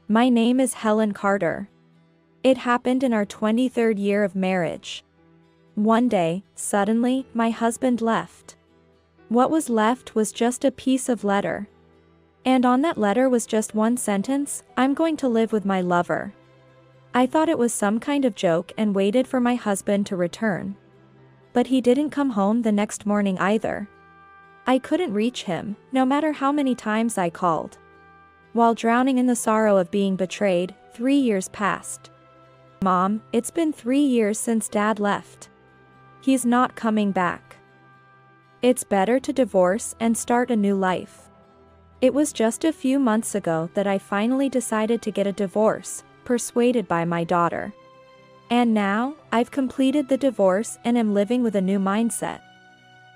My name is Helen Carter. It happened in our 23rd year of marriage. One day, suddenly, my husband left. What was left was just a piece of letter. And on that letter was just one sentence: "I'm going to live with my lover." I thought it was some kind of joke and waited for my husband to return. But he didn't come home the next morning either. I couldn't reach him, no matter how many times I called. While drowning in the sorrow of being betrayed, 3 years passed. "Mom, it's been 3 years since Dad left. He's not coming back. It's better to divorce and start a new life." It was just a few months ago that I finally decided to get a divorce, persuaded by my daughter. And now, I've completed the divorce and am living with a new mindset.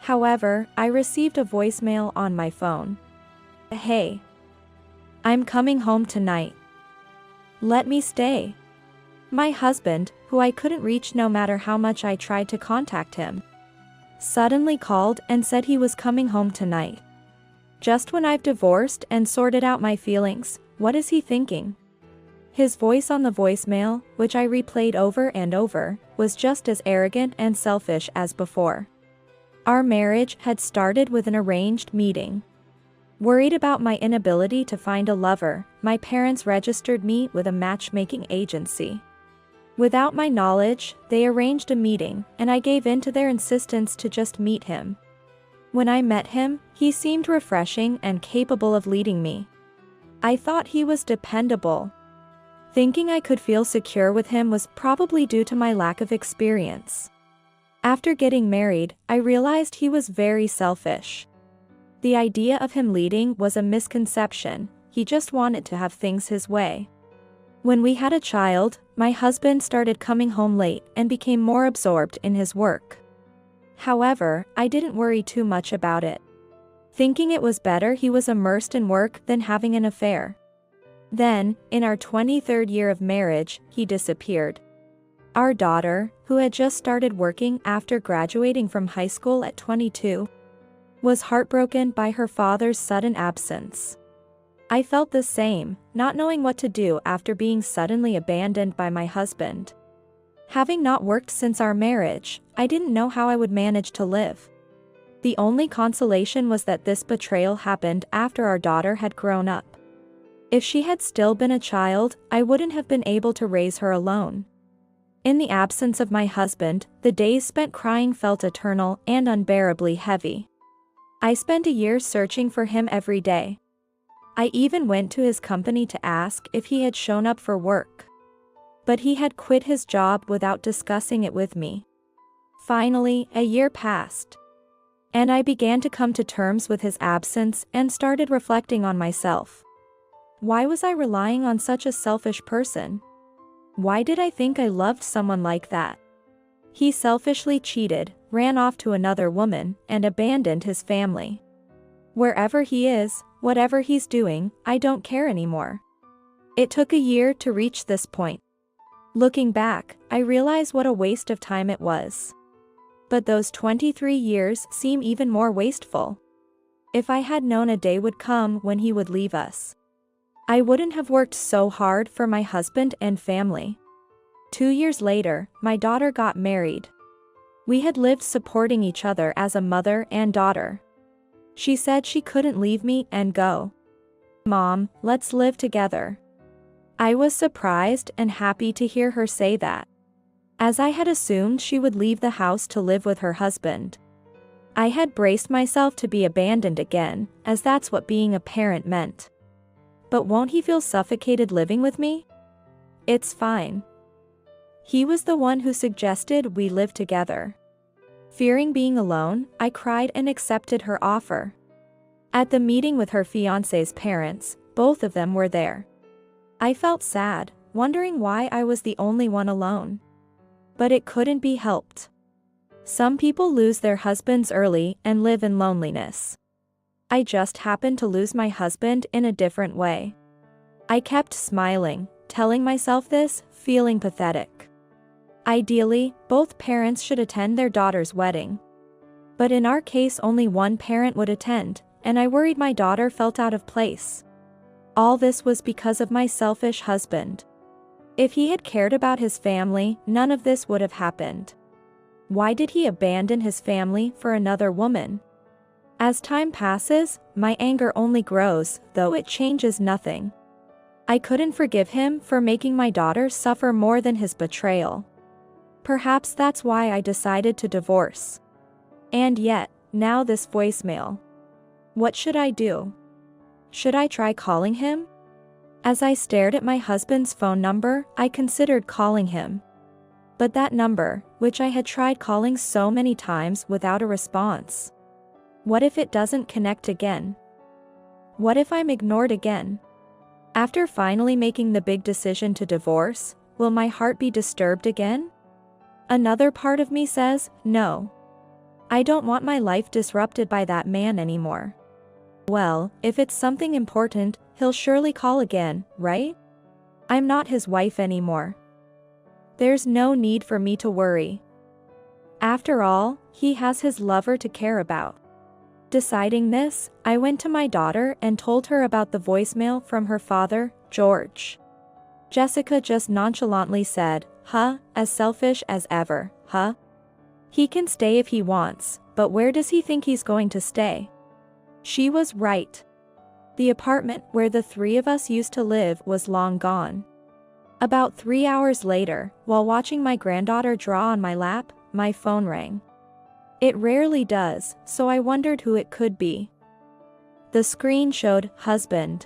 However, I received a voicemail on my phone. "Hey. I'm coming home tonight. Let me stay." My husband, who I couldn't reach no matter how much I tried to contact him, suddenly called and said he was coming home tonight. Just when I've divorced and sorted out my feelings, what is he thinking? His voice on the voicemail, which I replayed over and over, was just as arrogant and selfish as before. Our marriage had started with an arranged meeting. Worried about my inability to find a lover, my parents registered me with a matchmaking agency. Without my knowledge, they arranged a meeting, and I gave in to their insistence to just meet him. When I met him, he seemed refreshing and capable of leading me. I thought he was dependable. Thinking I could feel secure with him was probably due to my lack of experience. After getting married, I realized he was very selfish. The idea of him leading was a misconception. He just wanted to have things his way. When we had a child, my husband started coming home late and became more absorbed in his work. However, I didn't worry too much about it, thinking it was better he was immersed in work than having an affair. Then, in our 23rd year of marriage, he disappeared. Our daughter, who had just started working after graduating from high school at 22, was heartbroken by her father's sudden absence. I felt the same, not knowing what to do after being suddenly abandoned by my husband. Having not worked since our marriage, I didn't know how I would manage to live. The only consolation was that this betrayal happened after our daughter had grown up. If she had still been a child, I wouldn't have been able to raise her alone. In the absence of my husband, the days spent crying felt eternal and unbearably heavy. I spent a year searching for him every day. I even went to his company to ask if he had shown up for work. But he had quit his job without discussing it with me. Finally, a year passed. And I began to come to terms with his absence and started reflecting on myself. Why was I relying on such a selfish person? Why did I think I loved someone like that? He selfishly cheated, ran off to another woman, and abandoned his family. Wherever he is, whatever he's doing, I don't care anymore. It took a year to reach this point. Looking back, I realize what a waste of time it was. But those 23 years seem even more wasteful. If I had known a day would come when he would leave us, I wouldn't have worked so hard for my husband and family. 2 years later, my daughter got married. We had lived supporting each other as a mother and daughter. She said she couldn't leave me and go. "Mom, let's live together." I was surprised and happy to hear her say that, as I had assumed she would leave the house to live with her husband. I had braced myself to be abandoned again, as that's what being a parent meant. But won't he feel suffocated living with me? It's fine. He was the one who suggested we live together. Fearing being alone, I cried and accepted her offer. At the meeting with her fiancé's parents, both of them were there. I felt sad, wondering why I was the only one alone. But it couldn't be helped. Some people lose their husbands early and live in loneliness. I just happened to lose my husband in a different way. I kept smiling, telling myself this, feeling pathetic. Ideally, both parents should attend their daughter's wedding. But in our case only one parent would attend, and I worried my daughter felt out of place. All this was because of my selfish husband. If he had cared about his family, none of this would have happened. Why did he abandon his family for another woman? As time passes, my anger only grows, though it changes nothing. I couldn't forgive him for making my daughter suffer more than his betrayal. Perhaps that's why I decided to divorce. And yet, now this voicemail. What should I do? Should I try calling him? As I stared at my husband's phone number, I considered calling him. But that number, which I had tried calling so many times without a response. What if it doesn't connect again? What if I'm ignored again? After finally making the big decision to divorce, will my heart be disturbed again? Another part of me says, no. I don't want my life disrupted by that man anymore. Well, if it's something important, he'll surely call again, right? I'm not his wife anymore. There's no need for me to worry. After all, he has his lover to care about. Deciding this, I went to my daughter and told her about the voicemail from her father, George. Jessica just nonchalantly said, huh, as selfish as ever, huh? He can stay if he wants, but where does he think he's going to stay? She was right. The apartment where the three of us used to live was long gone. About 3 hours later, while watching my granddaughter draw on my lap, my phone rang. It rarely does, so I wondered who it could be. The screen showed husband.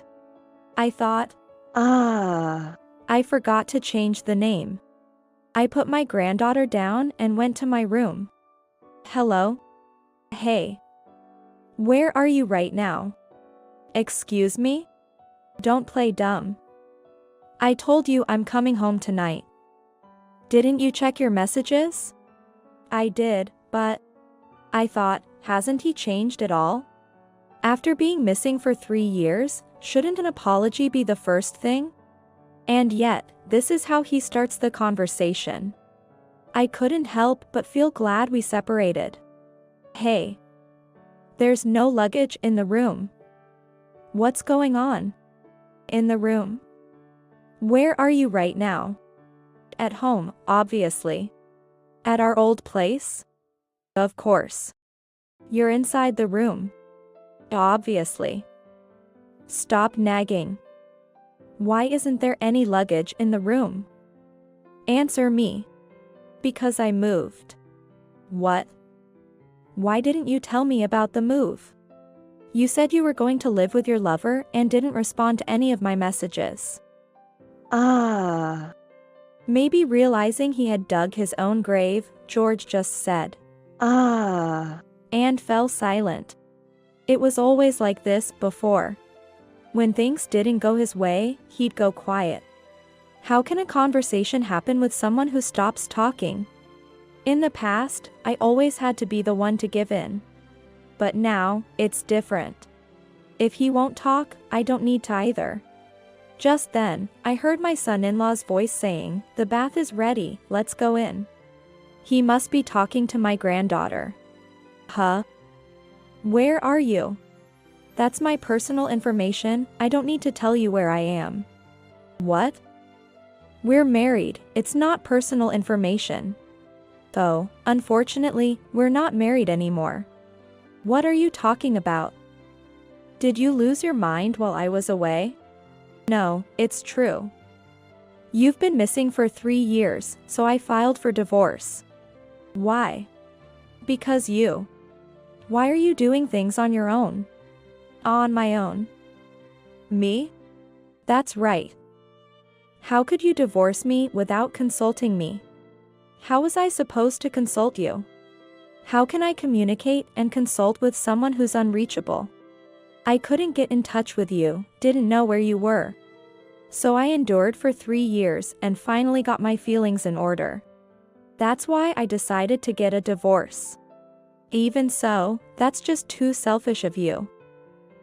I thought, I forgot to change the name. I put my granddaughter down and went to my room. Hello? Hey. Where are you right now? Excuse me? Don't play dumb. I told you I'm coming home tonight. Didn't you check your messages? I did, but I thought, hasn't he changed at all? After being missing for 3 years, shouldn't an apology be the first thing? And yet, this is how he starts the conversation. I couldn't help but feel glad we separated. Hey. There's no luggage in the room. What's going on? In the room. Where are you right now? At home, obviously. At our old place? Of course. You're inside the room. Obviously. Stop nagging. Why isn't there any luggage in the room? Answer me. Because I moved. What? Why didn't you tell me about the move? You said you were going to live with your lover and didn't respond to any of my messages. Maybe realizing he had dug his own grave, George just said, and fell silent. It was always like this before. When things didn't go his way, he'd go quiet. How can a conversation happen with someone who stops talking? In the past, I always had to be the one to give in. But now, it's different. If he won't talk, I don't need to either. Just then, I heard my son-in-law's voice saying, "The bath is ready, let's go in." He must be talking to my granddaughter. Huh? Where are you? That's my personal information, I don't need to tell you where I am. What? We're married, it's not personal information. Though, unfortunately, we're not married anymore. What are you talking about? Did you lose your mind while I was away? No, it's true. You've been missing for 3 years, so I filed for divorce. Why? Because you. Why are you doing things on your own? On my own. Me? That's right. How could you divorce me without consulting me? How was I supposed to consult you? How can I communicate and consult with someone who's unreachable? I couldn't get in touch with you, didn't know where you were. So I endured for 3 years and finally got my feelings in order. That's why I decided to get a divorce. Even so, that's just too selfish of you.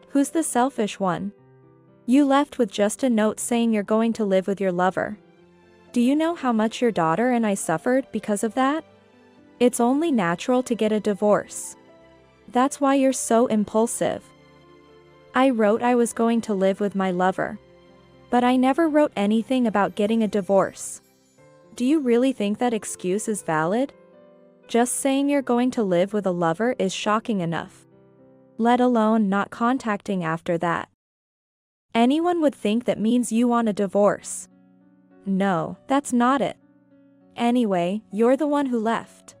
Who's the selfish one? You left with just a note saying you're going to live with your lover. Do you know how much your daughter and I suffered because of that? It's only natural to get a divorce. That's why you're so impulsive. I wrote I was going to live with my lover. But I never wrote anything about getting a divorce. Do you really think that excuse is valid? Just saying you're going to live with a lover is shocking enough. Let alone not contacting after that. Anyone would think that means you want a divorce. No, that's not it. Anyway, you're the one who left.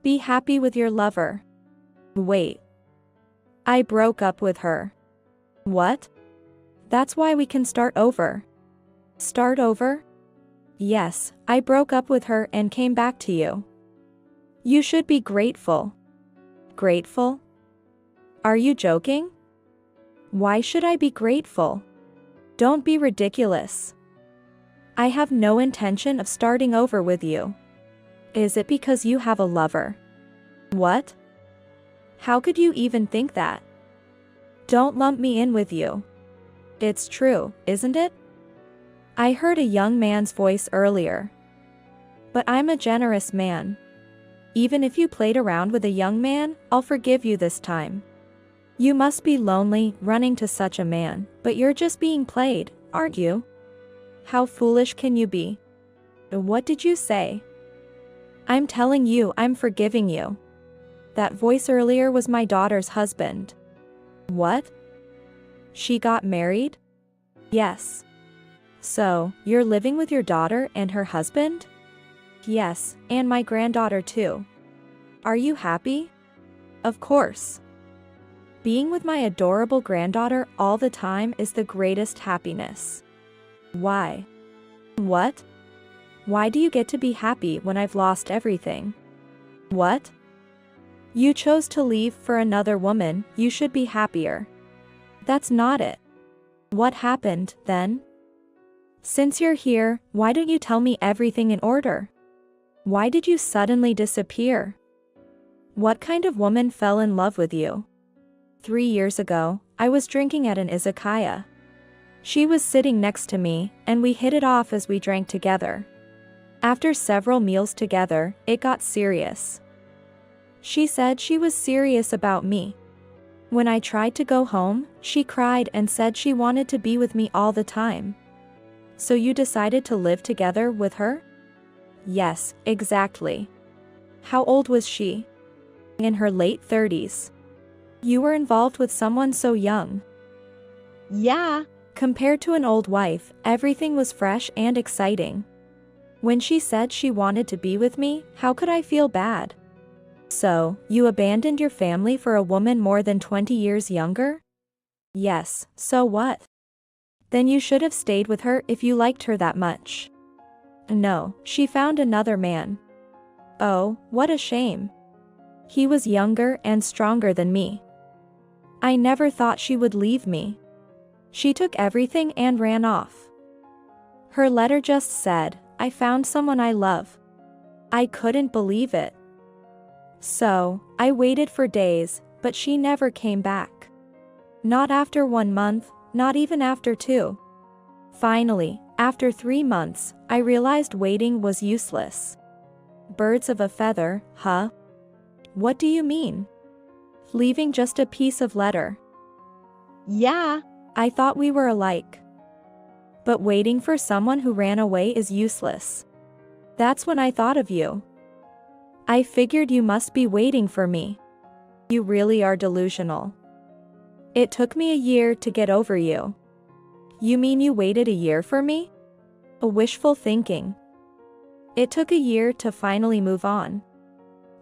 Be happy with your lover. Wait. I broke up with her. What? That's why we can start over. Start over? Yes, I broke up with her and came back to you. You should be grateful. Grateful? Are you joking? Why should I be grateful? Don't be ridiculous. I have no intention of starting over with you. Is it because you have a lover? What? How could you even think that? Don't lump me in with you. It's true, isn't it? I heard a young man's voice earlier. But I'm a generous man. Even if you played around with a young man, I'll forgive you this time. You must be lonely running to such a man, but you're just being played, aren't you? How foolish can you be? What did you say? I'm telling you I'm forgiving you. That voice earlier was my daughter's husband. What? She got married? Yes. So, you're living with your daughter and her husband? Yes, and my granddaughter too. Are you happy? Of course. Being with my adorable granddaughter all the time is the greatest happiness. Why? What? Why do you get to be happy when I've lost everything? What? You chose to leave for another woman, you should be happier. That's not it. What happened, then? Since you're here, why don't you tell me everything in order? Why did you suddenly disappear? What kind of woman fell in love with you? 3 years ago, I was drinking at an izakaya. She was sitting next to me, and we hit it off as we drank together. After several meals together, it got serious. She said she was serious about me. When I tried to go home, she cried and said she wanted to be with me all the time. So you decided to live together with her? Yes, exactly. How old was she? In her late 30s. You were involved with someone so young. Yeah. Compared to an old wife, everything was fresh and exciting. When she said she wanted to be with me, how could I feel bad? So, you abandoned your family for a woman more than 20 years younger? Yes, so what? Then you should have stayed with her if you liked her that much. No, she found another man. Oh, what a shame. He was younger and stronger than me. I never thought she would leave me. She took everything and ran off. Her letter just said, I found someone I love. I couldn't believe it. So, I waited for days, but she never came back. Not after 1 month, not even after 2. Finally, after 3 months, I realized waiting was useless. Birds of a feather, huh? What do you mean? Leaving just a piece of letter. Yeah, I thought we were alike. But waiting for someone who ran away is useless. That's when I thought of you. I figured you must be waiting for me. You really are delusional. It took me a year to get over you. You mean you waited a year for me? A wishful thinking. It took a year to finally move on.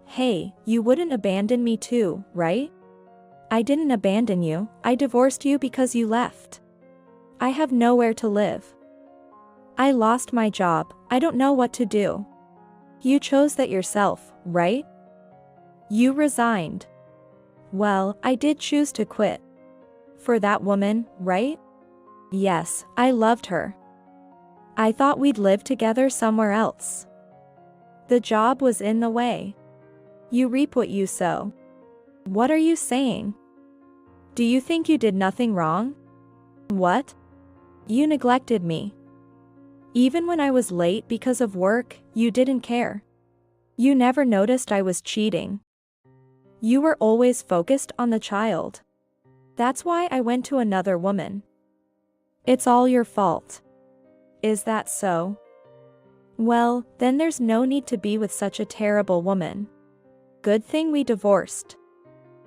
Hey, you wouldn't abandon me too, right? I didn't abandon you, I divorced you because you left. I have nowhere to live. I lost my job, I don't know what to do. You chose that yourself, right? You resigned. Well, I did choose to quit. For that woman, right? Yes, I loved her. I thought we'd live together somewhere else. The job was in the way. You reap what you sow. What are you saying? Do you think you did nothing wrong? What? You neglected me. Even when I was late because of work, you didn't care. You never noticed I was cheating. You were always focused on the child. That's why I went to another woman. It's all your fault. Is that so? Well, then there's no need to be with such a terrible woman. Good thing we divorced.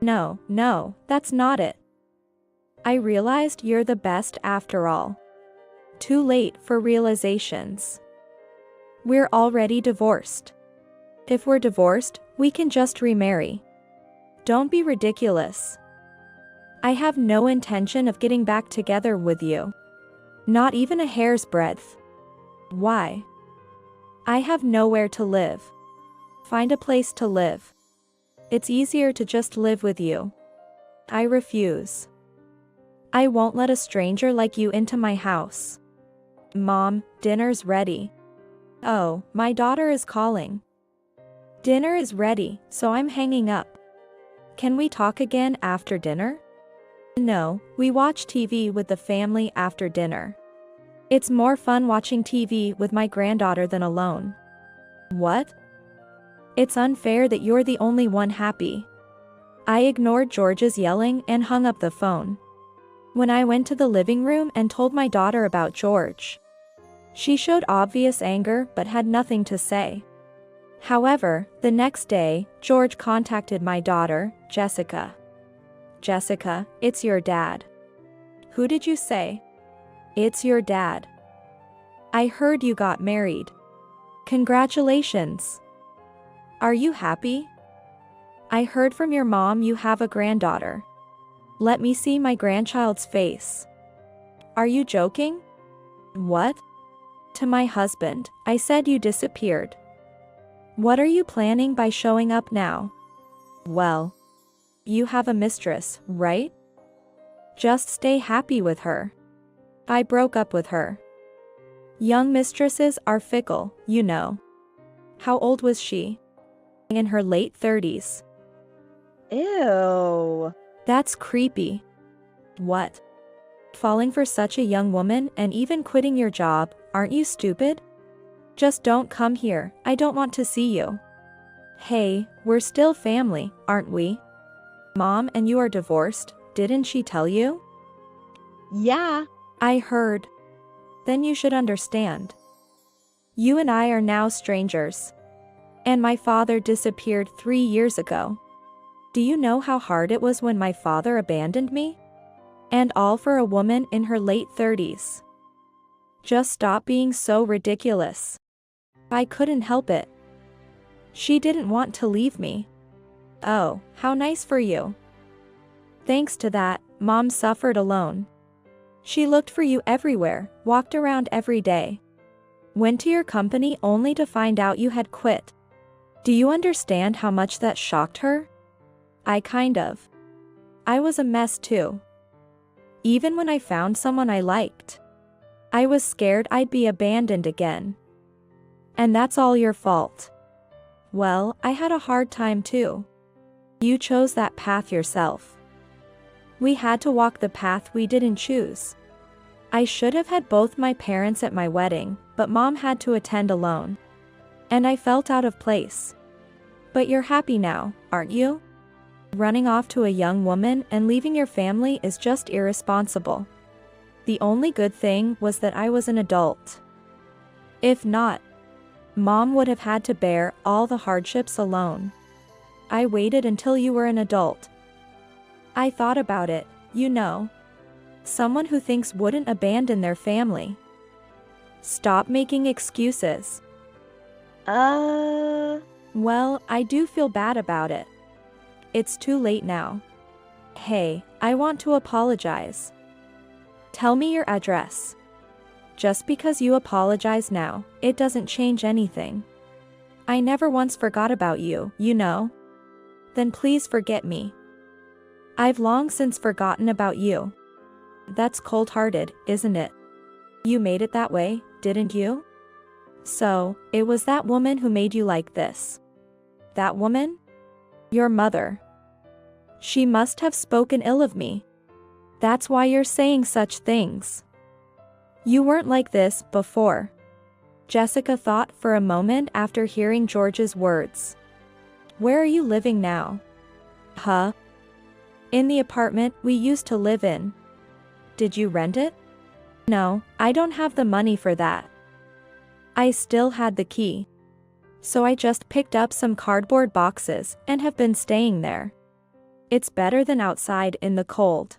No, that's not it. I realized you're the best after all. Too late for realizations. We're already divorced. If we're divorced, we can just remarry. Don't be ridiculous. I have no intention of getting back together with you. Not even a hair's breadth. Why? I have nowhere to live. Find a place to live. It's easier to just live with you. I refuse. I won't let a stranger like you into my house. Mom, dinner's ready. Oh, my daughter is calling. Dinner is ready, so I'm hanging up. Can we talk again after dinner? No, we watch TV with the family after dinner. It's more fun watching TV with my granddaughter than alone. What? It's unfair that you're the only one happy. I ignored George's yelling and hung up the phone. When I went to the living room and told my daughter about George, she showed obvious anger but had nothing to say. However, the next day, George contacted my daughter, Jessica. Jessica, it's your dad. Who did you say? It's your dad. I heard you got married. Congratulations. Are you happy? I heard from your mom you have a granddaughter. Let me see my grandchild's face. Are you joking? What? To my husband, I said you disappeared. What are you planning by showing up now? Well, you have a mistress, right? Just stay happy with her. I broke up with her. Young mistresses are fickle, you know. How old was she? In her late 30s. Ew. That's creepy. What? Falling for such a young woman and even quitting your job, aren't you stupid? Just don't come here, I don't want to see you. Hey, we're still family, aren't we? Mom and you are divorced, didn't she tell you? Yeah, I heard. Then you should understand. You and I are now strangers. And my father disappeared 3 years ago. Do you know how hard it was when my father abandoned me? And all for a woman in her late 30s. Just stop being so ridiculous. I couldn't help it. She didn't want to leave me. Oh, how nice for you. Thanks to that, Mom suffered alone. She looked for you everywhere, walked around every day. Went to your company only to find out you had quit. Do you understand how much that shocked her? I kind of. I was a mess too. Even when I found someone I liked, I was scared I'd be abandoned again. And that's all your fault. Well, I had a hard time too. You chose that path yourself. We had to walk the path we didn't choose. I should have had both my parents at my wedding, but Mom had to attend alone. And I felt out of place. But you're happy now, aren't you? Running off to a young woman and leaving your family is just irresponsible. The only good thing was that I was an adult. If not, Mom would have had to bear all the hardships alone. I waited until you were an adult. I thought about it, you know. Someone who thinks wouldn't abandon their family. Stop making excuses. Well, I do feel bad about it. It's too late now. Hey, I want to apologize. Tell me your address. Just because you apologize now, it doesn't change anything. I never once forgot about you, you know. Then please forget me. I've long since forgotten about you. That's cold-hearted, isn't it? You made it that way, didn't you? So, it was that woman who made you like this. That woman? Your mother. She must have spoken ill of me. That's why you're saying such things. You weren't like this before. Jessica thought for a moment after hearing George's words. Where are you living now? Huh? In the apartment we used to live in. Did you rent it? No, I don't have the money for that. I still had the key. So I just picked up some cardboard boxes and have been staying there. It's better than outside in the cold.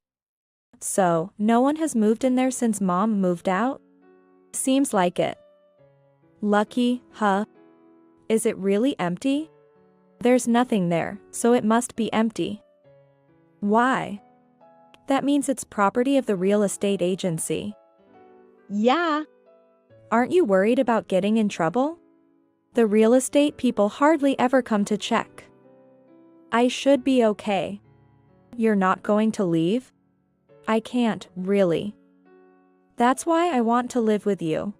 So, no one has moved in there since Mom moved out? Seems like it. Lucky, huh? Is it really empty? There's nothing there, so it must be empty. Why? That means it's property of the real estate agency. Yeah. Aren't you worried about getting in trouble? The real estate people hardly ever come to check. I should be okay. You're not going to leave? I can't, really. That's why I want to live with you.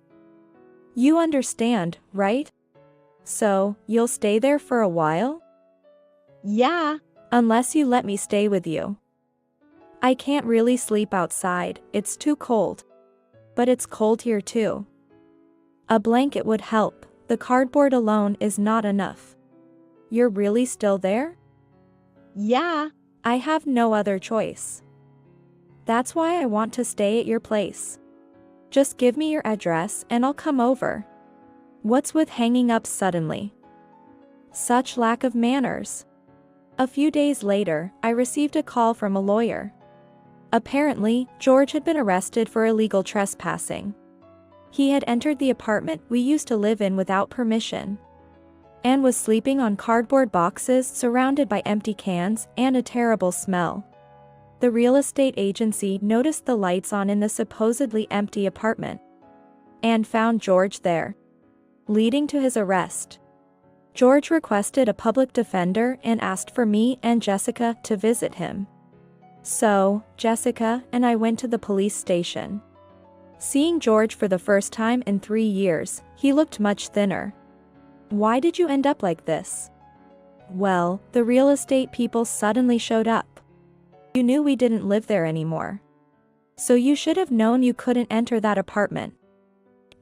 You understand, right? So, you'll stay there for a while? Yeah. Unless you let me stay with you. I can't really sleep outside, it's too cold. But it's cold here too. A blanket would help, the cardboard alone is not enough. You're really still there? Yeah. I have no other choice. That's why I want to stay at your place. Just give me your address and I'll come over. What's with hanging up suddenly? Such lack of manners. A few days later, I received a call from a lawyer. Apparently, George had been arrested for illegal trespassing. He had entered the apartment we used to live in without permission, and was sleeping on cardboard boxes surrounded by empty cans and a terrible smell. The real estate agency noticed the lights on in the supposedly empty apartment, and found George there, leading to his arrest. George requested a public defender and asked for me and Jessica to visit him. So, Jessica and I went to the police station. Seeing George for the first time in 3 years, he looked much thinner. Why did you end up like this? Well, the real estate people suddenly showed up. You knew we didn't live there anymore. So you should have known you couldn't enter that apartment.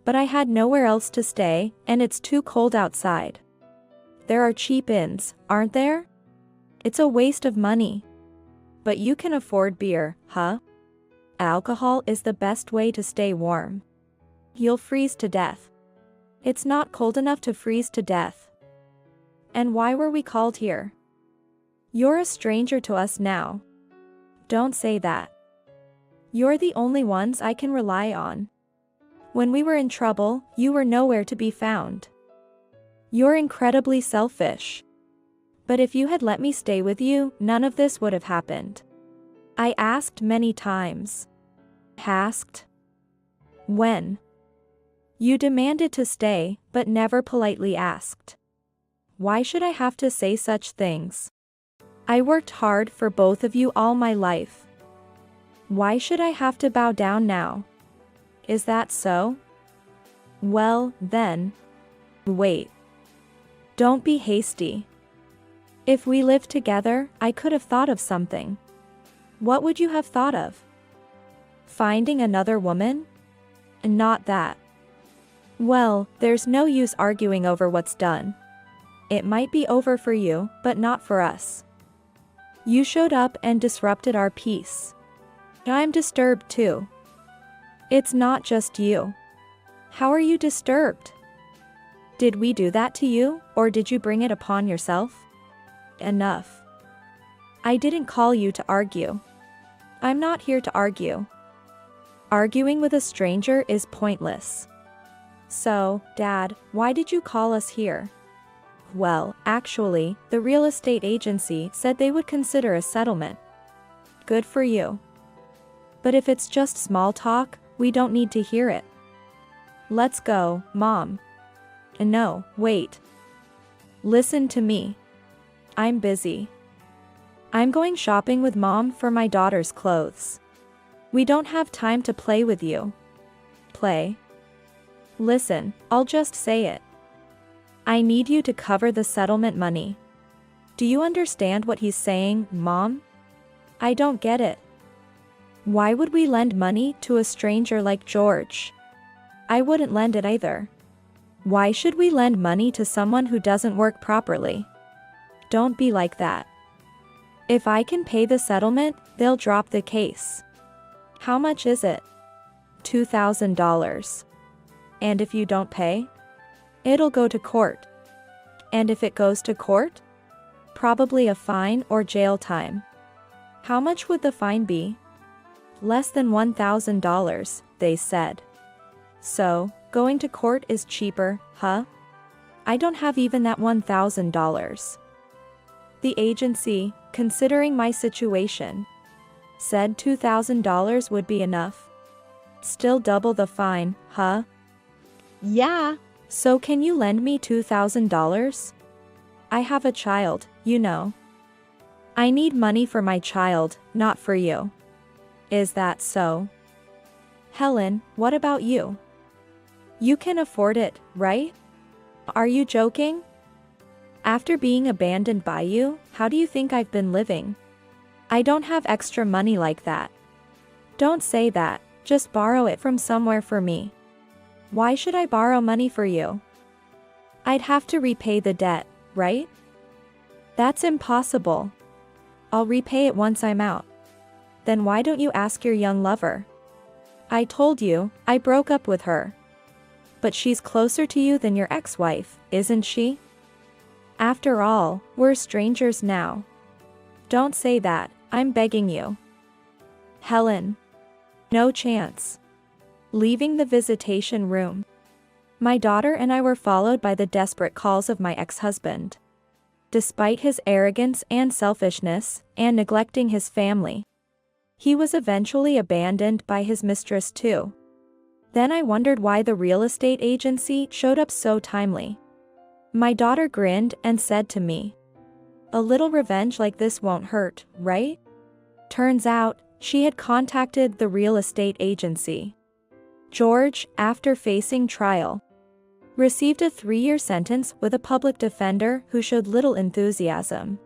But I had nowhere else to stay, and it's too cold outside. There are cheap inns, aren't there? It's a waste of money. But you can afford beer, huh? Alcohol is the best way to stay warm. You'll freeze to death. It's not cold enough to freeze to death. And why were we called here? You're a stranger to us now. Don't say that. You're the only ones I can rely on. When we were in trouble, you were nowhere to be found. You're incredibly selfish. But if you had let me stay with you, none of this would have happened. I asked many times. Asked? When? You demanded to stay, but never politely asked. Why should I have to say such things? I worked hard for both of you all my life. Why should I have to bow down now? Is that so? Well, then. Wait. Don't be hasty. If we lived together, I could have thought of something. What would you have thought of? Finding another woman? Not that. Well, there's no use arguing over what's done. It might be over for you, but not for us. You showed up and disrupted our peace. I'm disturbed too. It's not just you. How are you disturbed? Did we do that to you, or did you bring it upon yourself? Enough. I didn't call you to argue. I'm not here to argue. Arguing with a stranger is pointless. So, Dad, why did you call us here? Well, actually, the real estate agency said they would consider a settlement. Good for you. But if it's just small talk, we don't need to hear it. Let's go, Mom. No, wait. Listen to me. I'm busy. I'm going shopping with Mom for my daughter's clothes. We don't have time to play with you. Play? Listen, I'll just say it. I need you to cover the settlement money. Do you understand what he's saying, Mom? I don't get it. Why would we lend money to a stranger like George? I wouldn't lend it either. Why should we lend money to someone who doesn't work properly? Don't be like that. If I can pay the settlement, they'll drop the case. How much is it? $2,000. And if you don't pay? It'll go to court. And if it goes to court? Probably a fine or jail time. How much would the fine be? Less than $1,000, they said. So, going to court is cheaper, huh? I don't have even that $1,000. The agency, considering my situation, said $2,000 would be enough. Still double the fine, huh? Yeah. So can you lend me $2,000? I have a child, you know. I need money for my child, not for you. Is that so? Helen, what about you? You can afford it, right? Are you joking? After being abandoned by you, how do you think I've been living? I don't have extra money like that. Don't say that, just borrow it from somewhere for me. Why should I borrow money for you? I'd have to repay the debt, right? That's impossible. I'll repay it once I'm out. Then why don't you ask your young lover? I told you, I broke up with her. But she's closer to you than your ex-wife, isn't she? After all, we're strangers now. Don't say that, I'm begging you. Helen. No chance. Leaving the visitation room, my daughter and I were followed by the desperate calls of my ex-husband. Despite his arrogance and selfishness, and neglecting his family, he was eventually abandoned by his mistress too. Then I wondered why the real estate agency showed up so timely. My daughter grinned and said to me, "A little revenge like this won't hurt, right?" Turns out, she had contacted the real estate agency. George, after facing trial, received a 3-year sentence with a public defender who showed little enthusiasm.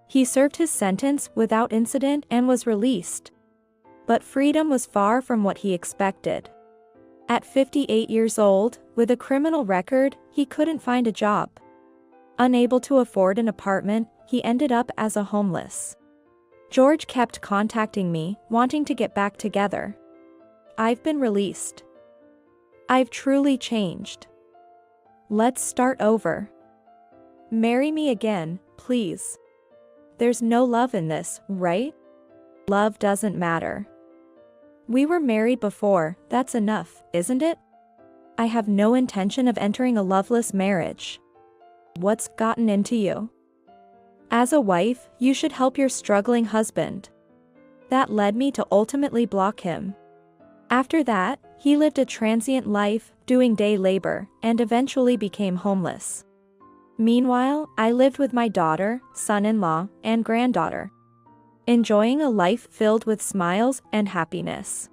He served his sentence without incident and was released. But freedom was far from what he expected. At 58 years old, with a criminal record, he couldn't find a job. Unable to afford an apartment, he ended up as a homeless. George kept contacting me, wanting to get back together. I've been released. I've truly changed. Let's start over. Marry me again, please. There's no love in this, right? Love doesn't matter. We were married before, that's enough, isn't it? I have no intention of entering a loveless marriage. What's gotten into you? As a wife, you should help your struggling husband. That led me to ultimately block him. After that, he lived a transient life, doing day labor, and eventually became homeless. Meanwhile, I lived with my daughter, son-in-law, and granddaughter, enjoying a life filled with smiles and happiness.